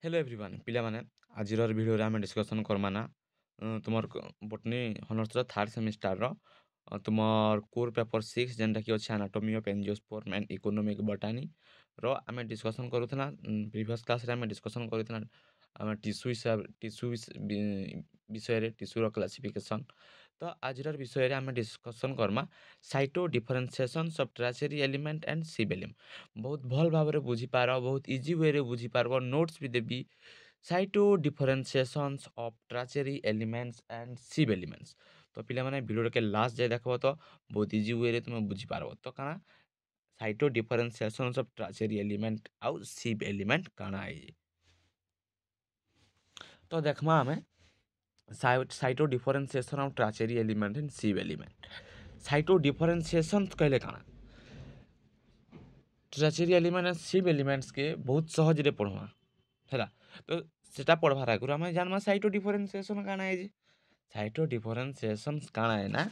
Hello everyone पिला माने आजिर video रे आम डिस्कशन करमा ना तुमर बोटनी हनर्स थर्ड सेमिस्टर तुमर कोर पेपर 6 जेनटा कि अछि anatomy of angiosperm and economic botany रो आम डिस्कशन करूथना प्रीवियस क्लास रे आम डिस्कशन करूथना आम टिश्यू हिसाब टिश्यू विषय रे टिश्यू रो क्लासिफिकेशन तो आजिर विषय रे आम डिस्कशन करमा cytodifferentiations of tracheary element and sieve element बहुत भल भाव में बुझी पार बहुत इजी वे रे बुझी पार नोट्स भी देबी cytodifferentiations of tracheary elements and sieve elements तो पिला माने वीडियो के लास्ट जाय देखबो तो बहुत इजी वे रे तुम बुझी पारबो तो काना cytodifferentiations of tracheary element आउ सिव एलिमेंट काना है तो देखमा हमें cytodifferentiation of tracheary element and sieve element cytodifferentiation कहले काना tracheary element and sieve elements के बहुत सहज रे पढ़वा है तो सेटा पढ़वार आगुरी आम जानमा साइटो डिफरेंशिएशन काना है जे साइटो डिफरेंशिएशन काना है ना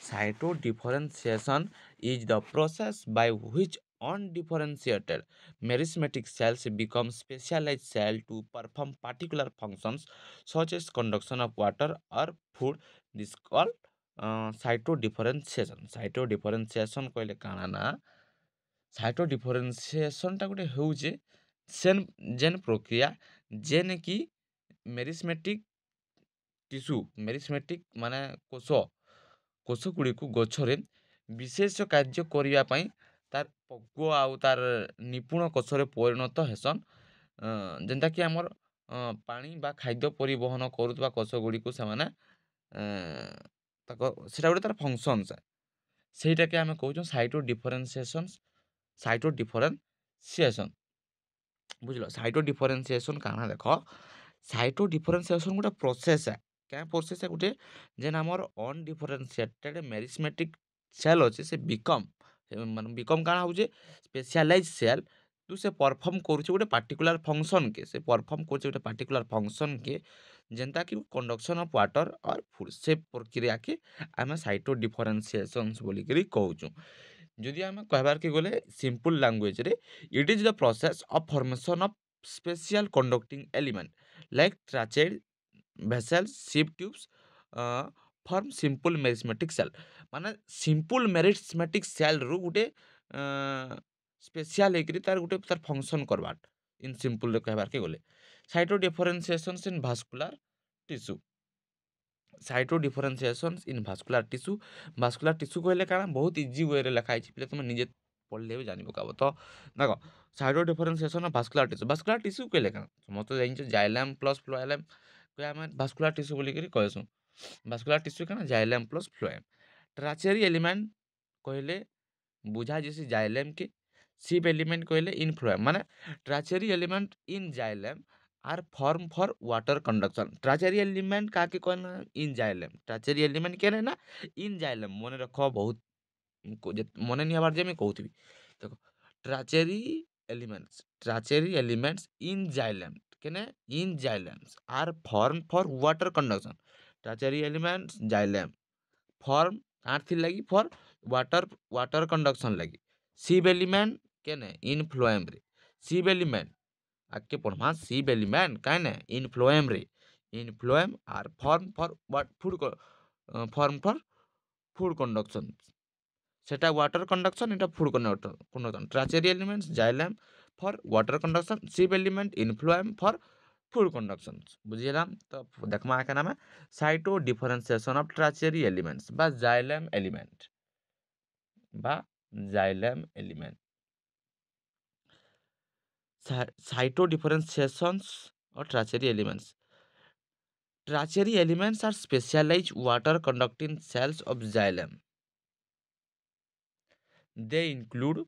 cytodifferentiation is the process by which undifferentiated merismatic cells become specialized cell to perform particular functions such as conduction of water or food. This called cytodifferentiation. Cytodifferentiation कहले काना ना cytodifferentiation टा गोटे होउचे सेन जेन प्रक्रिया जेन की मेरिस्मेटिक टिश्यू मेरिस्मेटिक माने कोष गुड़ी को गछरे विशेष कार्य करिया पई तार पक्व आउ तार निपुण कोषरे परिणत हेसन जेनता कि हमर पानी बा खाद्य परिवहन करुवा कोष गुड़ी को से माने ताको सेटा गोटे तार फंक्शंस ସେଇଟା के ଆମେ କହୁଛୁ ସାଇଟୋ ଡିଫରେନ୍ସିଏସନ୍ ସାଇଟୋ ଡିଫରେନ୍ସିଏସନ୍ ବୁଝିଲ ସାଇଟୋ ଡିଫରେନ୍ସିଏସନ୍ କାଣା ଦେଖ ସାଇଟୋ ଡିଫରେନ୍ସିଏସନ୍ ଗୋଟେ ପ୍ରୋସେସ୍ क्या प्रोसेस है गोटे जेन आमर अनडिफरेनसीएटेड मेरिस्मेटिक सेल अच्छे से बिकम मान बिकम काଣା होचे स्पेशलाइज सेल तू से परफॉर्म करूचे गोटे पार्टिकुलर फंक्शन के से परफॉर्म करूचे गोटे पार्टिकुलर फंक्शन के जेनता कि कंडक्शन ऑफ वाटर और फूड से प्रक्रिया के आम साइटो डिफरेंशिएशंस बोलिक कहूँ जदि आम कहबार के गले सिंपल लैंग्वेज रे it is the process of formation of special conducting element like tracheid vessels sieve tubes form simple merismatic cell माने simple merismatic cell रू गुटे स्पेशल एकरी तार गुटे तार फंक्शन करबाट इन सिंपल रे कहबार के गले साइटो डिफरेंशिएशंस इन भास्कुलर टिश्यू साइटो डिफरेंशिएशंस इन vascular tissue कहले काना बहुत इजी वे रे लिखा है तुम निजे पढ़ले भी जानि पकाबो तो देखो cytodifferentiation of vascular tissue कहले काना समस्त जानि जाइलम प्लस फ्लोएम को आम भास्कुलर टिश्यू बोली कहसु भास्कुलर टिश्यू क्या जाइलम प्लस फ्लोएम ट्राचेरी एलिमेंट कहले बुझा जैसे जाइलम के सिप एलिमेंट कहले इन फ्लोएम माने tracheary element in xylem are form for water conduction tracheary element का के कहना इन जाइलम ट्राचेरी एलिमेंट के ना इन जाइलम मन रख बहुत मन नहीं हबार जे मैं कहूथी देखो ट्राचेरी एलिमेंट्स इन जाइलम केने in xylems are form for water conduction tracheary elements xylem form कार थी लगी फॉर वाटर कंडक्शन लगी सिव एलिमेंट केने इन फ्लोएम रे सिव एलिमेंट आके पढ़मा सिव एलिमेंट कहने इन फ्लोएम रे in phloem are form for form for food conduction सेटा वाटर कंडक्शन एटा food conduction tracheary elements xylem for water conduction sieve element in phloem for food conduction बुझिला तो देखमा का नाम है cytodifferentiation of tracheary elements बा xylem element cytodifferentiations और tracheary elements are specialised water conducting cells of xylem. They include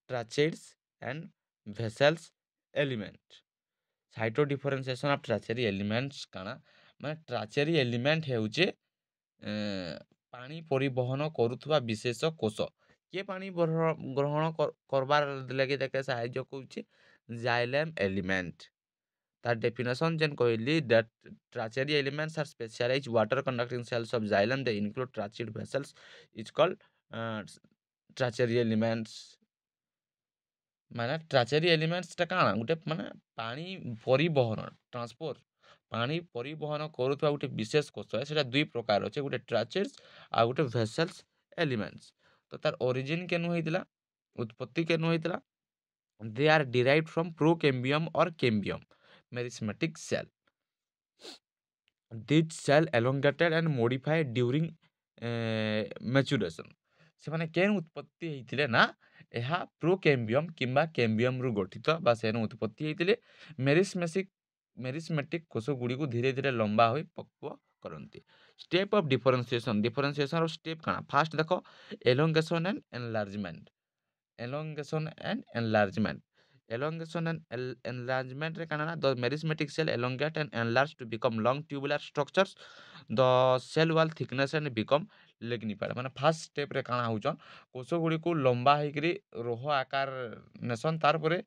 tracheids and vessels element. Cytodifferentiation of tracheary elements काना माने ट्राचेरी एलिमेंट हेउचे पानी परिवहन करुवा विशेष कोष किए पानी ग्रहण करबार लगे देखे साहाय्य करुचे जाइलम एलिमेंट तार डेफिनेशन जेन कहली that tracheary elements are specialised water conducting cells of xylem they include tracheid vessels is called tracheary elements ମାନେ ଟ୍ରାଚେରୀ ଏଲିମେଣ୍ଟସଟା କାଣା ଗୋଟେ ମାନେ ପାଣି ପରିବହନ ଟ୍ରାନ୍ସପୋର୍ଟ ପାଣି ପରିବହନ କରୁଥିବା ଗୋଟେ ବିଶେଷ କୋଷ ସେଇଟା ଦୁଇ ପ୍ରକାର ଅଛି ଗୋଟେ ଟ୍ରାଚେର୍ସ ଆଉ ଗୋଟେ ଭେସେଲ୍ସ ଏଲିମେଣ୍ଟସ ତ ତାର ଅରିଜିନ୍ କେନୁ ହେଇଥିଲା ଉତ୍ପତ୍ତି କେନୁ ହେଇଥିଲା they are derived from procambium or cambium merismatic cell. This cell elongated and modified during maturation. ସେମାନେ କେନ୍ ଉତ୍ପତ୍ତି ହେଇଥିଲେ ନା ଏହା ପ୍ରୋକେମ୍ବିୟମ୍ କିମ୍ବା କେମ୍ବିୟମ୍ରୁ ଗଠିତ ବା ସେନୁ ଉତ୍ପତ୍ତି ହେଇଥିଲେ ମେରିସ୍ମେଟିକ୍ କୋଷ ଗୁଡ଼ିକୁ ଧୀରେ ଧୀରେ ଲମ୍ବା ହୋଇ ପକ୍ୱ କରନ୍ତି ଷ୍ଟେପ୍ ଅଫ୍ ଡିଫରେନ୍ସିଏସନ୍ ଷ୍ଟେପ୍ କାଣା ଫାଷ୍ଟ ଦେଖ ଏଲୋଙ୍ଗେସନ୍ and ଏନଲାର୍ଜମେଣ୍ଟ elongation and enlargement enlargement रे काना ना the merismatic cell elongate and enlarge to become long tubular structures the cell wall thickness and become lignified माने फर्स्ट स्टेप रे काना होउछन कोष गुडी को लंबा हेकरी रोह आकार नेसन तार परे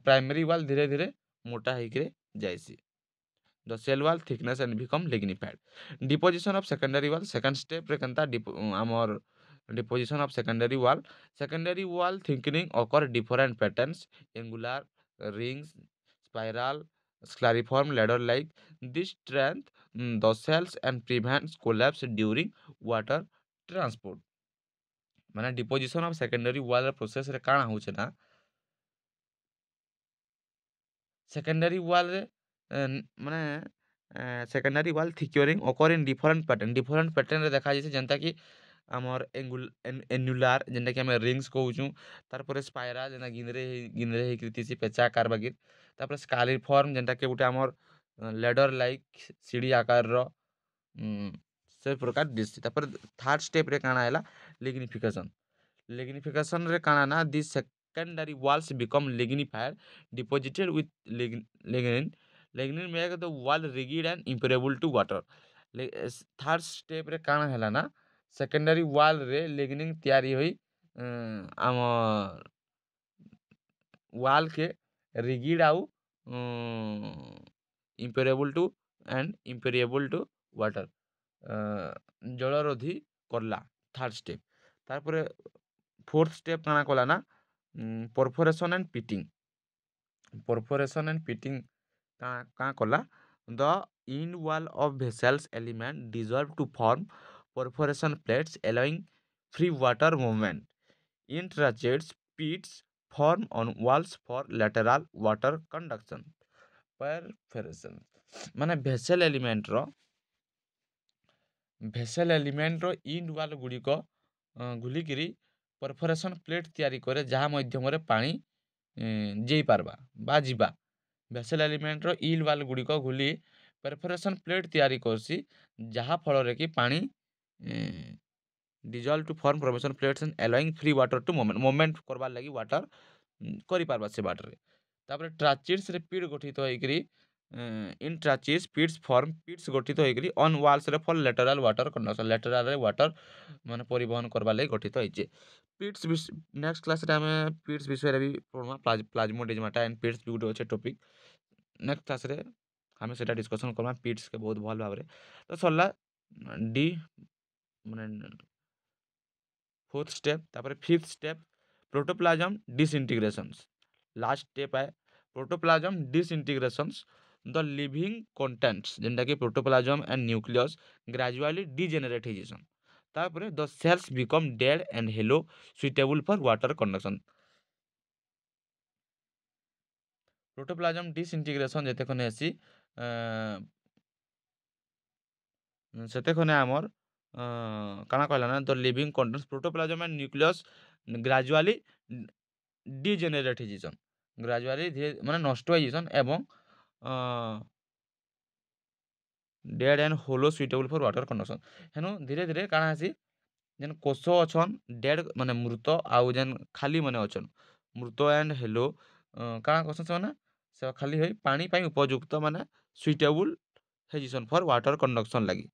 प्राइमरी वाल धीरे धीरे मोटा हेकरे जायसी the cell wall thickness and become lignified deposition of secondary wall second step रे कंता amor deposition of secondary wall thickening occur different patterns angular rings spiral scleriform ladder like this strength the cells and prevents collapse during water transport माने deposition of secondary wall process रे काना होचे ना secondary wall रे माने secondary wall thickening occur in different pattern रे देखा जैसे जनता की आमर एनुलार जेनटा कि आम रिंग्स कहूँ तार पर स्पाइराल जेना गिंदरे गिंदरे होती पेचा आकार बागिर तापर स्काली फॉर्म जेनटा कि गोटे आमर लेडर लाइक सीढ़ी आकार से प्रकार दिसती तापर थर्ड स्टेप रे काना हैला लिग्निफिकेशन रे काना ना this secondary walls become lignified deposited with lignin make the wall rigid and impermeable to water third step रे काना हैला ना सेकेंडरी वाल रे लिग्निन तैयारी होई आम वाल के रिगिड आउ इम्पेरेबल टू एंड इम्पेरिएबल टू वाटर जलरोधी करला थर्ड स्टेप तारपरे फोर्थ स्टेप काना कला ना परफोरेशन एंड पिटिंग का कला the in wall of vessels element dissolve to form perforation plates allowing free water movement intrachate pits form on walls for lateral water conduction perforation माने vessel ଏଲିମେଣ୍ଟର ଇଣ୍ଡ wall ଗୁଡ଼ିକ ଘୁଲିକିରି ପରଫୋରେସନ୍ plate ତିଆରି କରେ ଯାହା ମାଧ୍ୟମରେ ପାଣି ଯାଇ ପାରବା ବା ଯିବା ଭେସେଲ ଏଲିମେଣ୍ଟର ଇଲ୍ ୱାଲ୍ ଗୁଡ଼ିକ ଘୁଲି ପରଫୋରେସନ୍ ପ୍ଲେଟ୍ ତିଆରି କରସି ଯାହା ଫଳରେ କି ପାଣି dissolve to form formation plates and allowing free water to movement करबार लगी वाटर करि पारबा से वाटर रे तापर ट्राचिड्स रे पीड गठित होइकरी इन ट्राचिड्स पीड्स गठित होइकरी ऑन वॉल्स रे for lateral water conduction lateral रे वाटर माने परिवहन करबा लगी गठित होइचे पीड्स नेक्स्ट क्लास रे हमें पीड्स विषय रे भी पढमा प्लाज्मोडेजमाटा एंड पीड्स भी गुटे अछि टॉपिक नेक्स्ट क्लास रे हमें सेटा डिस्कशन करबा पीड्स के बहुत भल भाबरे तो सरला डी माने फोर्थ स्टेप तापर fifth step protoplasm disintegrations last step है protoplasm disintegrations the living contents जेंटा कि protoplasm and nucleus gradually degenerate होइजन तापर the cells become dead and hollow suitable for water conduction protoplasm disintegration जेते कोने आसी सेते कोने हमर काना कहला ना the living contents protoplasm and nucleus gradually degenerate होइजन ग्रेजुअली धीरे माने नष्ट होइजन एवं dead and hollow suitable for water conduction हेनु धीरे धीरे काना आसी जेन कोष अछन डेड माने मृत आउ जेन खाली माने अछन मृत एंड हेलो काना कहसन से खाली होई पानी पई उपयुक्त माने सुइटेबल होइजन फॉर वाटर कंडक्शन लगी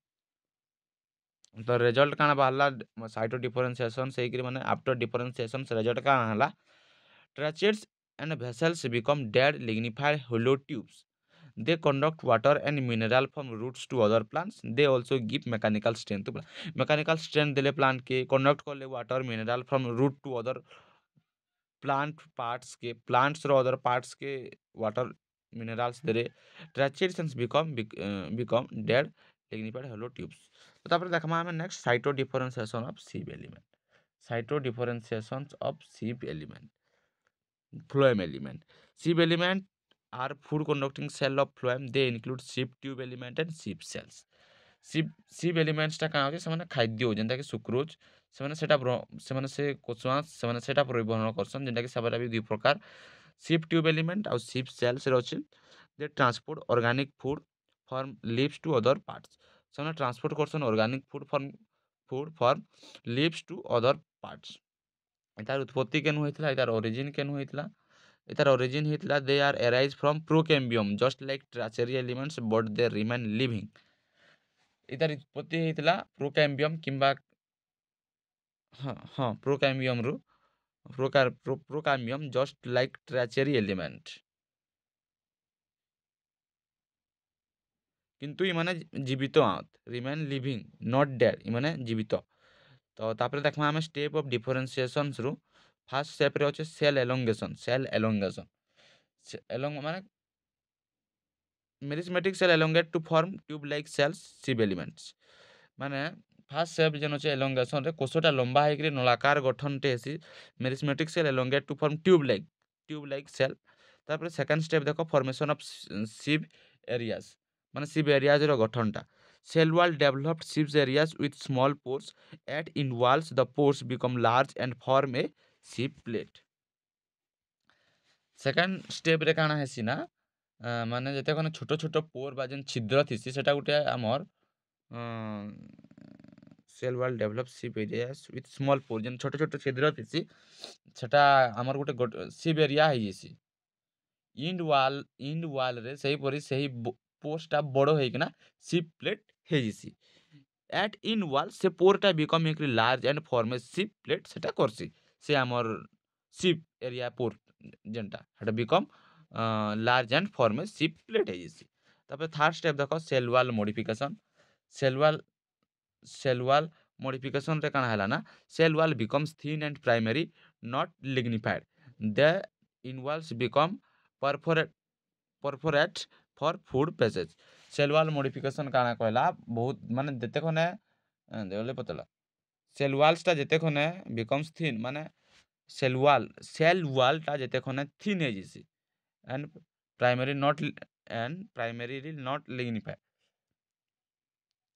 तो रिजल्ट काना बाहरला साइटो डिफरेंशिएशन सेकरी माने आफ्टर डिफरेंशिएशन से रिजल्ट काना हला ट्राचेट्स and vessels become dead lignified hollow tubes they conduct water and mineral from roots to other plants they also give mechanical strength to plant mechanical strength dele plant के conduct करले water mineral from root to other ପ୍ଲାଣ୍ଟସ୍ର other ପାର୍ଟସ୍କେ water minerals there tracheids become dead lignified hollow tubes। तो तापर देखमा हमें next cytodifferentiation of sieve element. Cytodifferentiations of sieve element, phloem element। sieve element are food conducting cell of phloem, they include sieve tube element and sieve cells। sieve elements ଟା କାଣା ହଉଛି ସେମାନେ ଖାଦ୍ୟ ଯେନ୍ତା କି sucrose ସେମାନେ ସେଟା ସେମାନେ ସେ କୋଷୁଆ ସେମାନେ ସେଟା ପରିବହନ କରସନ୍ ଯେନ୍ଟା କି ସେଟା ବି ଦୁଇ ପ୍ରକାର sieve tube element ଆଉ sieve cells ରେ ଅଛି। they transport organic food from leaves to other parts। ସେମାନେ ଟ୍ରାନ୍ସପୋର୍ଟ କରସନ୍ organic food form leaves to other parts। ଏତାର ଉତ୍ପତ୍ତି କେନୁ ହେଇଥିଲା, ଏତାର ଅରିଜିନ୍ କେନୁ ହେଇଥିଲା? ଏତାର ଅରିଜିନ୍ ହେଇଥିଲା they are arise from procambium just like tracheary elements but they remain living. ଏତାର ଉତ୍ପତ୍ତି ହେଇଥିଲା ପ୍ରୋକାମ୍ବିୟମ୍ କିମ୍ବା ହଁ ପ୍ରୋକାମ୍ବିୟମରୁ procambium just like tracheary element, କିନ୍ତୁ ଇମାନେ ଜୀବିତ ରିମେନ୍ ଲିଭିଂ ନଟ୍ ଡେଡ୍, ଇମାନେ ଜୀବିତ। ତ ତାପରେ ଦେଖମା ଆମେ स्टेप ऑफ डिफरेंशिएशंस रु फर्स्ट स्टेप रे अछि सेल एलोंगेशन। एलोंग माने meristematic cell elongate to form tube like cells sieve elements. माने फर्स्ट स्टेप जेन अछि एलोंगेशन रे कोषटा लंबा हेकरी नलाकार गठन टे हेसी meristematic cell elongate to form tube like cell. तापर सेकंड स्टेप देखो फॉर्मेशन ऑफ सिव एरियाज, माने सिव एरियाज रो गठनटा cell wall developed sieve areas with small pores eight in walls the pores become large and form a sieve plate। Second step रे काना हेसी ना माने जेते कोन छोट छोट पोर बा जेन छिद्र थिसी सेटा गुटे हमर cell wall develop sieve areas with small pore जेन छोट छोट छिद्र थिसी सेटा हमर गुटे सिव एरिया है जेसी। इंड वाल रे सही परी सही पोस्टा बड़ो है कि ना सिव प्लेट है जेसी। एट इन वाल से पोरटा बिकम एक large and form a sieve plate सेटा करसी से हमर सिप एरिया पोर जेनटा हटा become large and form a sieve plate है जैसी। तापर थर्ड स्टेप देखो cell wall modification. Cell wall cell wall modification रे काना हला ना cell wall becomes thin and primary not lignified the end walls become perforate for food passage. Cell wall modification काना कहला बहुत माने देते कोने देवले पतला सेल वॉल्स टा जेते खने बिकम्स थिन माने सेल वॉल टा जेते खने थिन है जिसी एंड प्राइमरीली नॉट लिग्निफाइड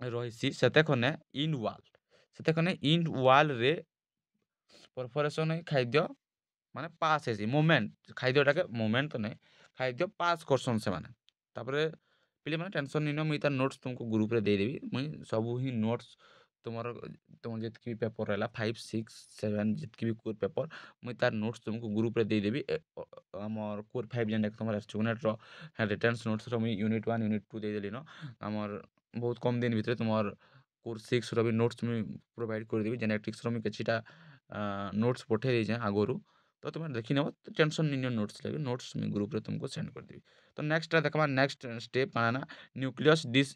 रहिसी सेते खने इन वॉल रे परफोरेशन है खाद्य माने पास हेसी मोमेंट खाद्यटा के मोमेंट तो नहीं खाद्य पास करसन से माने। तापरे पिले माने टेंशन निनो मुई तार नोट्स तुमको ग्रुप रे दे देबी मुई सब ही नोट्स तुम जितकी भी पेपर रहला 5 6 7 जितकी भी कोर पेपर मुई तार नोट्स तुमको ग्रुप रे दे देबी हमर कोर 5 जेन तुमर स्टूडेंट रो रिटर्न्स नोट्स रो मुई यूनिट 1 यूनिट 2 दे देली न हमर बहुत कम दिन भितरे तुमर कोर 6 रो भी नोट्स मुई प्रोवाइड कर देबी जेनेटिक्स रो मुई किछिटा नोट्स पठे दे जे आगोरु तो तुम देखि नेबो तो टेंशन नियो नोट्स लेबी नोट्स मुई ग्रुप रे तुमको सेंड कर देबी। तो नेक्स्ट देखबा नेक्स्ट स्टेप आना न्यूक्लियस डिस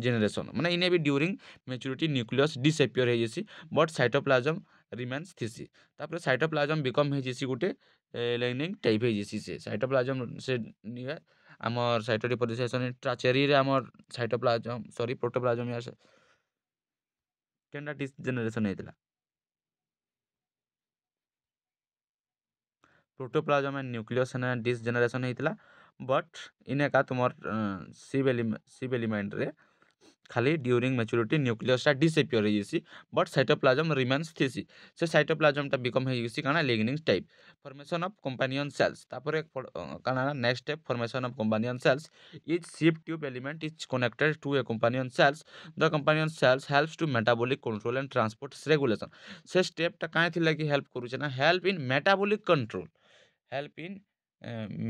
जेनरेशन माने इने भी ड्यूरिंग मैच्योरिटी न्यूक्लियस डिसअपियर है जैसी बट साइटोप्लाज्म रिमेन्स थिसी। तापर साइटोप्लाज्म बिकम है जैसी गुटे लाइनिंग टाइप है जैसी से साइटोप्लाज्म से निवे हमर साइटोडिफरेंशिएशन ट्राचेरी रे हमर साइटोप्लाज्म सॉरी प्रोटोप्लाज्म या केनडा डिस जेनरेशन हेतला प्रोटोप्लाज्म एंड न्यूक्लियस ने डिस जेनरेशन हेतला बट इने का तुमर सिव एलिमेंट रे खाली ड्यूरिंग मैच्योरिटी न्यूक्लियस टा डिसअपियर होइसी बट साइटोप्लाज्म रिमेन्स थिसी से साइटोप्लाज्म टा बिकम होइसी काना lignin type formation of companion cells. तापर एक काना next step formation of companion cells each sieve tube element is connected to a companion cells the companion sales helps to metabolic control and transport regulation. से step टा काहे थिला कि help करू ना help in metabolic control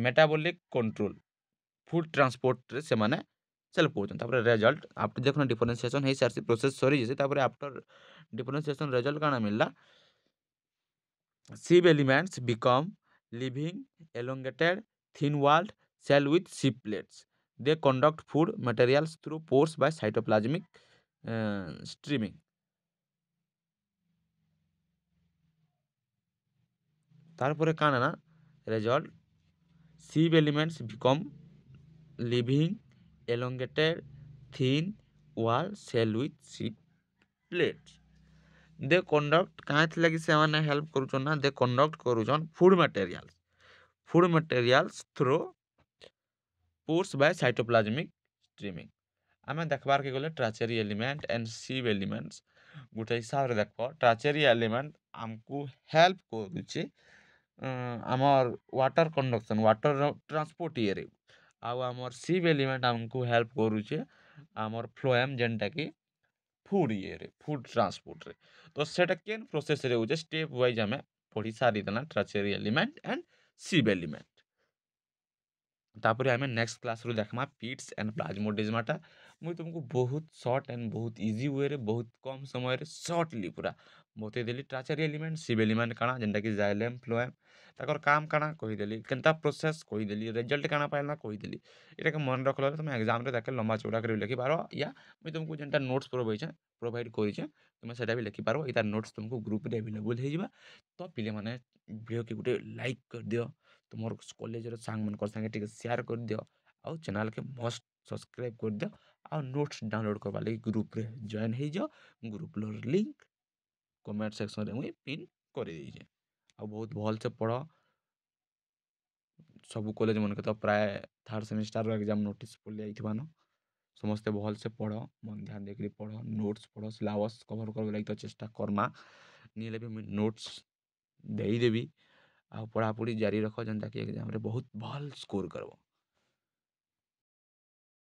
metabolic control food transport रे से माने सेल्फ करूछन। तापर रिजल्ट आफ्टर देखो डिफरेंशिएशन हे सारसी प्रोसेस सरी जैसे तापर आफ्टर डिफरेंशिएशन रिजल्ट काना मिलला sieve elements become living elongated thin walled cell with sieve plates, they conduct food materials through pores by cytoplasmic streaming। तार ପରେ କାଣା ନା result sieve elements become living elongated thin wall cell with sheet plates. They conduct कहाँ लगी से help करुचन ना they conduct करुचन food materials through pores by cytoplasmic streaming आम देखबार के गले tracheary element and sieve elements गोटे हिसाब से देख ट्राचेरी एलिमेंट आमको हेल्प करुचे आमर वाटर कंडक्शन वाटर ट्रांसपोर्ट ये आमर सीव एलिमेंट आमको हेल्प करुचे आमर फ्लोएम जेनटा कि फूड ये फूड ट्रांसपोर्ट रे तो सेटा केन प्रोसेस रे होचे स्टेप वाइज हमें पढ़ी सारी देना ट्राचेरी एलिमेंट एंड सीव एलिमेंट तापर आम नेक्स्ट क्लास रू देखमा पिट्स एंड प्लाज्मोडेजमाटा मुई तुमको बहुत शॉर्ट एंड बहुत इजी वे रे बहुत कम समय रे शॉर्टली पूरा बतईदेली ट्राचेरी एलिमेंट सीव एलिमेंट काଣା जेनटा कि जाइलेम फ्लोएम ताकर काम काଣା कहीदेली केनता प्रोसेस कहीदेली रिजल्ट काଣା पाइला कहीदेली एटा के मन रखल तुम एग्जाम रे देखे लंबा चौड़ा कर लिखि पारो या मुई तुमको जेनटा नोट्स प्रोवाइड करिछे तुम सेटा भी लिखि पारो इता नोट्स तुमको ग्रुप रे अवेलेबल हे जिबा तो पिले माने वीडियो के गुटे लाइक कर दियो तुमर कॉलेज रो सांग मन संगे टिके शेयर कर दियो आउ चैनल के मस्ट सब्सक्राइब कर दियो आ नोट्स डाउनलोड करबा लगी ग्रुप रे जॉइन हो जाओ ग्रुप लो लिंक कमेंट सेक्शन रे मुई पिन कर दीजिए आ बहुत भल से पढ़ सब कॉलेज मन के तो प्राय थर्ड सेमिस्टर रो एग्जाम नोटिस पड़ जाइथिबानो समस्ते भल से पढ़ मन ध्यान देकरी पढ़ नोट्स पढ़ सिलेबस कवर कर लगी तो चेष्टा करमा नीले भी मुई नोट्स देदेवी आ पढ़ापढ़ी जारी रख जेनटा कि एग्जाम रे बहुत भल स्कोर करबो।